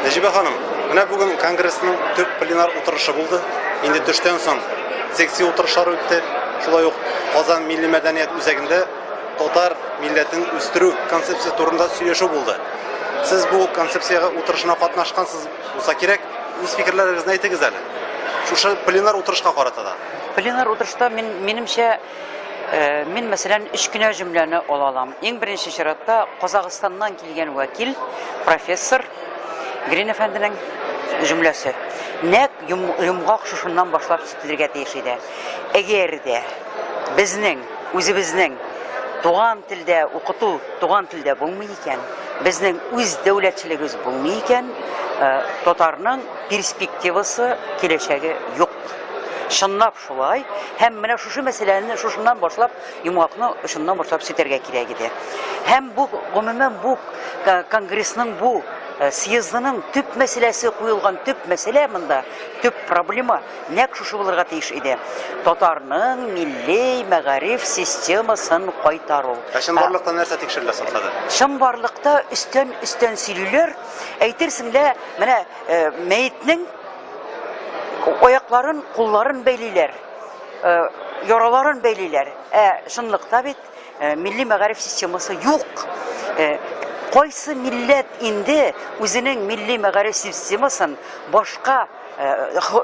Нәҗибә ханым, менә бүген конгрессның төп пленар утырышы булды. Инде төштән соң секция утырышлары үтте. Шулай ук Казан милли мәдәният үзәгендә татар милләтен үстерү концепциясе турында сөйләшү булды. Сез бу концепцияга утырышына катнашкансыз булса кирәк, үз фикерләрегезне әйтегез әле. Шушы пленар утырышка карата да. Пленар утырышта минемчә мин мәсәлән 3 кенә җөмләне ала алам. Иң беренче чиратта Казакъстаннан килгән вәкил, профессор Грин әфәнденең җөмләсе. Нәк йомгак шушыннан башлап сетелергә тиеш иде. Әгәр дә безнең үзебезнең туган телдә укыту, туган телдә булмый икән, безнең үз дәүләтчелегебез булмый икән, татарның перспективасы, киләчәге юк. Шуннап шулай, һәм менә шушы мәсьәләне шушыннан башлап, йомгакны шуннан башлап сетәргә кирәк иде. Һәм бу гомумән бу конгрессның бу съездының төп мәсьәләсе куелган төп мәсьәлә монда, төп проблема нәкъ шушы булырга тиеш иде. Татарның милли мәгариф системасын кайтару. Чынбарлыкта нәрсә тикшерелә хәзер? Чынбарлыкта өстән сөйлиләр, әйтерсең дә менә мәетнең аякларын, кулларын бәйлиләр, яраларын бәйлиләр. Шунлыкта бит милли мәгариф системасы юк. Кайсы милләт инде үзенең милли мәгариф системасын башка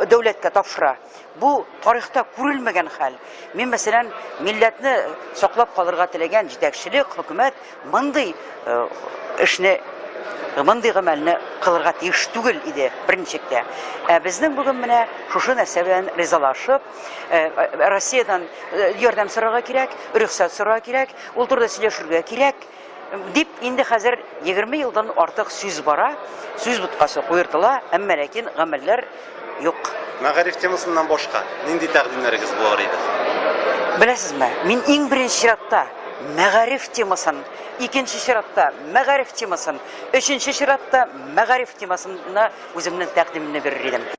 дәүләткә тапшыра. Бу тарихта күрелмәгән хәл. Мин мәсәлән милләтне саклап калырга теләгән җитәкчелек, хөкүмәт мондый эшне, мондый гамәлне кылырга тиеш түгел иде беренчектә. Безнең бүген менә шушы нәрсә белән ризалашып, Россиядән ярдәм сорарга кирәк, рөхсәт сорарга кирәк, ул турыда сөйләшергә кирәк. Дип инде хәзер 20 елдан артык сүз бара, сүз буткасы куертыла, әмма ләкин гамәлләр юк. Мәгариф темасыннан башка нинди тәкъдимнәрегез булыр иде? Беләсезме, мин иң беренче чиратта мәгариф темасын, икенче чиратта мәгариф темасын, өченче чиратта мәгариф темасына үземнең тәкъдимемне бирер идем.